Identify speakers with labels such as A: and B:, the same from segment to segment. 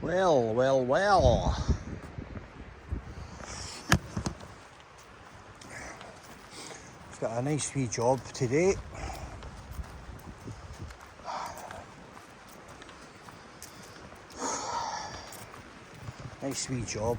A: Well, well, well. It's got a nice wee job today. Nice wee job.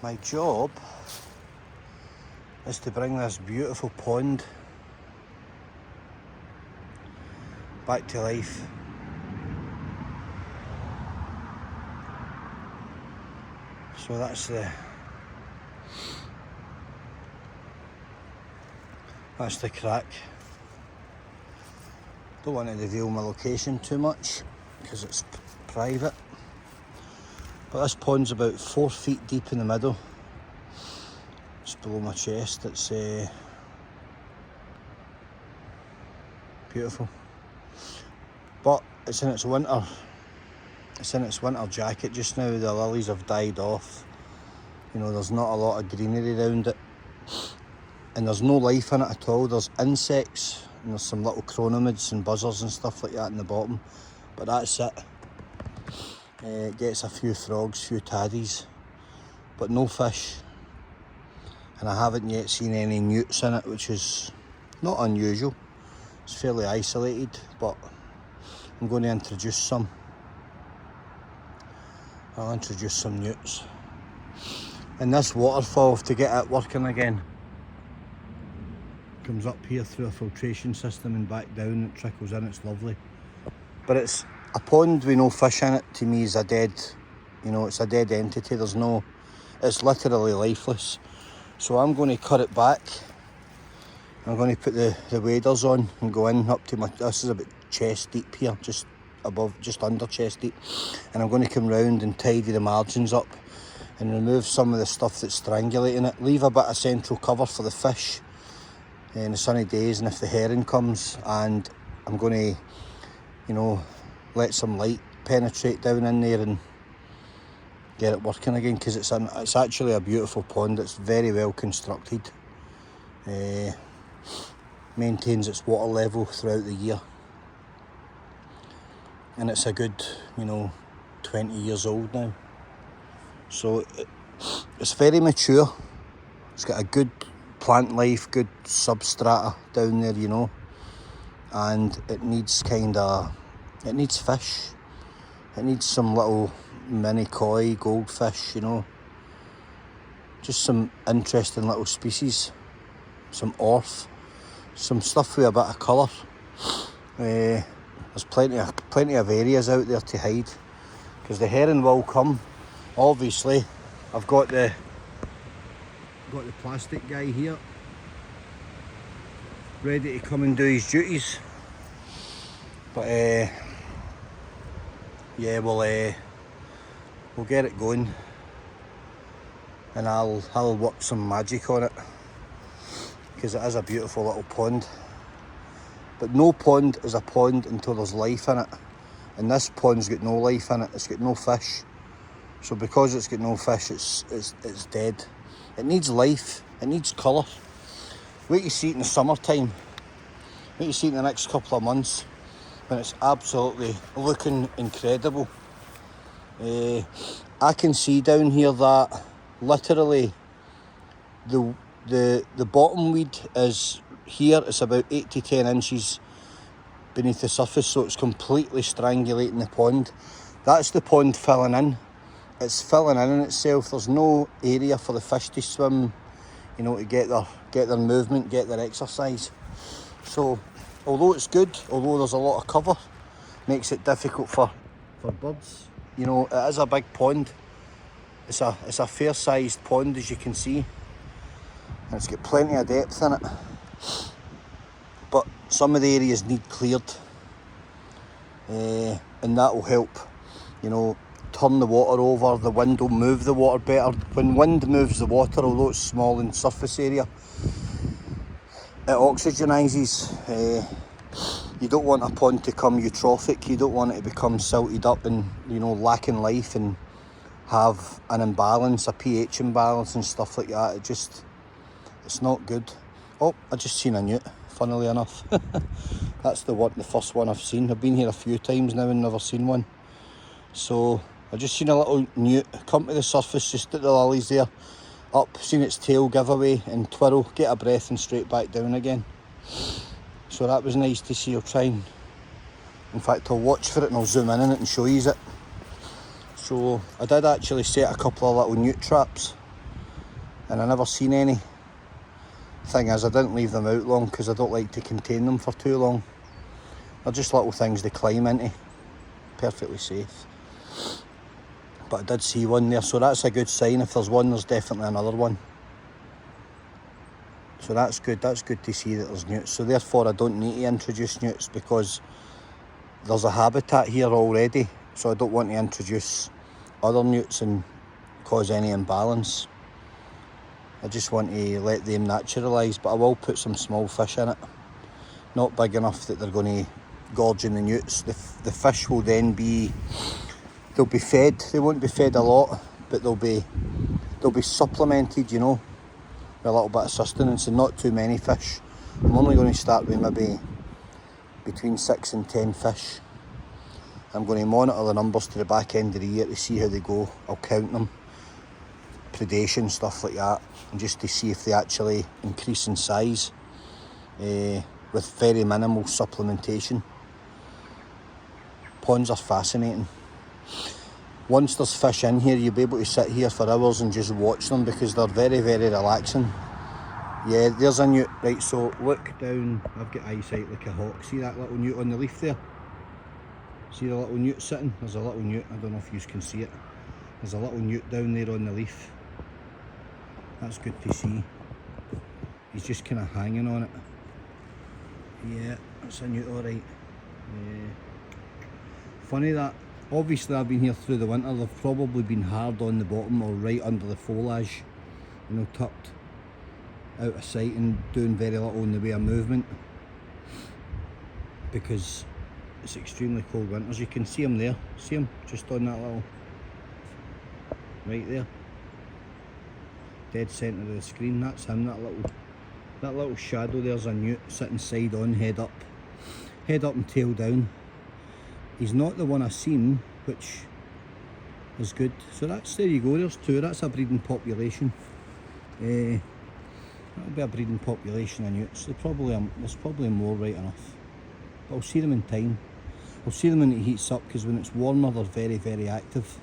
A: My job is to bring this beautiful pond back to life. So that's the crack. Don't want to reveal my location too much because it's private. But this pond's about 4 feet deep in the middle. Just below my chest. It's beautiful. But it's in its winter. It's in its winter jacket just now. The lilies have died off. You know, there's not a lot of greenery around it. And there's no life in it at all. There's insects and there's some little chronomids and buzzards and stuff like that in the bottom. But that's it. It gets a few frogs, few taddies, but no fish. And I haven't yet seen any newts in it, which is not unusual. It's fairly isolated, but I'm going to introduce some. I'll introduce some newts. And this waterfall, to get it working again, comes up here through a filtration system and back down. It trickles in, it's lovely. But it's a pond with no fish in it, to me, is a dead, you know, it's a dead entity. There's no, it's literally lifeless. So I'm going to cut it back. I'm going to put the waders on and go in up to my, this is about chest deep here, just above, just under chest deep. And I'm going to come round and tidy the margins up and remove some of the stuff that's strangulating it. Leave a bit of central cover for the fish in the sunny days and if the herring comes. And I'm going to, you know, let some light penetrate down in there and get it working again, because it's actually a beautiful pond. It's very well constructed. Maintains its water level throughout the year. And it's a good, you know, 20 years old now. So it's very mature. It's got a good plant life, good substrata down there, you know. And it needs it needs fish. It needs some little mini koi, goldfish, you know. Just some interesting little species. Some orth. Some stuff with a bit of colour. There's plenty of areas out there to hide. Because the herring will come. Obviously, I've got the plastic guy here. Ready to come and do his duties. But yeah, we'll get it going, and I'll work some magic on it, because it is a beautiful little pond. But no pond is a pond until there's life in it, and this pond's got no life in it. It's got no fish, so because it's got no fish, it's dead. It needs life. It needs colour. Wait to see it in the summertime. Wait to see it in the next couple of months, when it's absolutely looking incredible. I can see down here that literally the bottom weed is here. It's about 8 to 10 inches beneath the surface, so it's completely strangulating the pond. That's the pond filling in. It's filling in itself. There's no area for the fish to swim, you know, to get their movement, get their exercise. So although it's good, although there's a lot of cover, makes it difficult for birds. You know, it is a big pond. It's a fair sized pond, as you can see. And it's got plenty of depth in it. But some of the areas need cleared. And that will help, you know, turn the water over. The wind will move the water better. When wind moves the water, although it's small in surface area, it oxygenises. You don't want a pond to become eutrophic. You don't want it to become silted up and, you know, lacking life and have an imbalance, a pH imbalance and stuff like that. It's not good. Oh, I just seen a newt, funnily enough. That's the first one I've seen. I've been here a few times now and never seen one. So I just seen a little newt come to the surface just at the lilies there. Up, seen its tail give away and twirl, get a breath and straight back down again. So that was nice to see. I'll try and, in fact I'll watch for it and I'll zoom in on it and show you it. So I did actually set a couple of little newt traps and I never seen any. Thing is, I didn't leave them out long because I don't like to contain them for too long. They're just little things to climb into, perfectly safe. But I did see one there, so that's a good sign. If there's one, there's definitely another one. So that's good to see that there's newts. So therefore I don't need to introduce newts because there's a habitat here already. So I don't want to introduce other newts and cause any imbalance. I just want to let them naturalise, but I will put some small fish in it. Not big enough that they're going to gorge in the newts. The fish will then they'll be fed. They won't be fed a lot, but they'll be supplemented, you know, with a little bit of sustenance and not too many fish. I'm only going to start with maybe between 6 and 10 fish. I'm going to monitor the numbers to the back end of the year to see how they go. I'll count them, predation, stuff like that, and just to see if they actually increase in size with very minimal supplementation. Ponds are fascinating. Once there's fish in here, you'll be able to sit here for hours and just watch them because they're very, very relaxing. Yeah, there's a newt. Right, so look down. I've got eyesight like a hawk. See that little newt on the leaf there? See the little newt sitting? There's a little newt. I don't know if you can see it. There's a little newt down there on the leaf. That's good to see. He's just kind of hanging on it. Yeah, that's a newt, alright. Yeah. Funny that, obviously I've been here through the winter. They've probably been hard on the bottom or right under the foliage, you know, tucked out of sight and doing very little in the way of movement because it's extremely cold winters. You can see them there. See them just on that little, right there, dead centre of the screen. That's him. That little shadow there's a newt sitting side on, head up and tail down. He's not the one I've seen, which is good. So there you go, there's two. That's a breeding population. That'll be a breeding population of newts. There's probably more, right enough. But I'll see them in time. I'll see them when it heats up because when it's warmer they're very, very active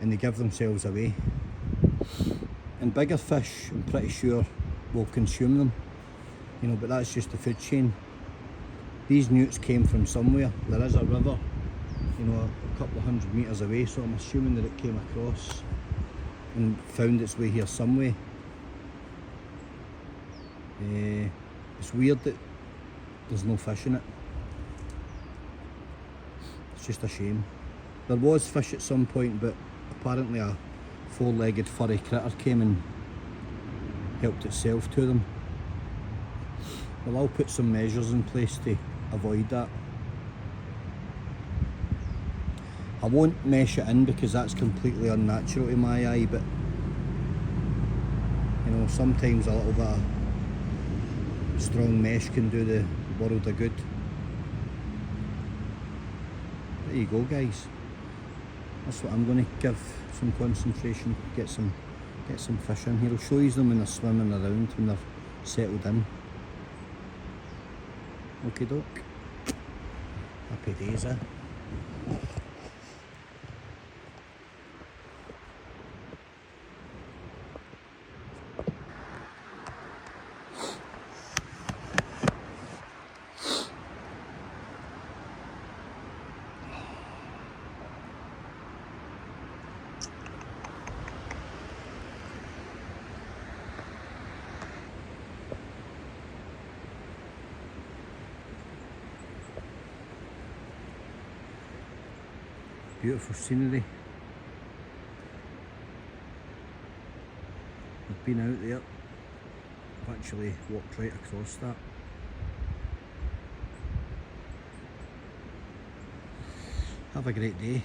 A: and they give themselves away. And bigger fish, I'm pretty sure, will consume them. You know, but that's just the food chain. These newts came from somewhere. There is a river, you know, a couple of 100 metres away, so I'm assuming that it came across and found its way here some way. It's weird that there's no fish in it. It's just a shame. There was fish at some point, but apparently a four-legged furry critter came and helped itself to them. Well, I'll put some measures in place to avoid that. I won't mesh it in because that's completely unnatural to my eye, but you know, sometimes a little bit of strong mesh can do the world of good. There you go, guys. That's what I'm going to give some concentration, get some fish in here. I'll show you them when they're swimming around, when they're settled in. Okie doke. Happy days, eh? Beautiful scenery. I've been out there. I've actually walked right across that. Have a great day.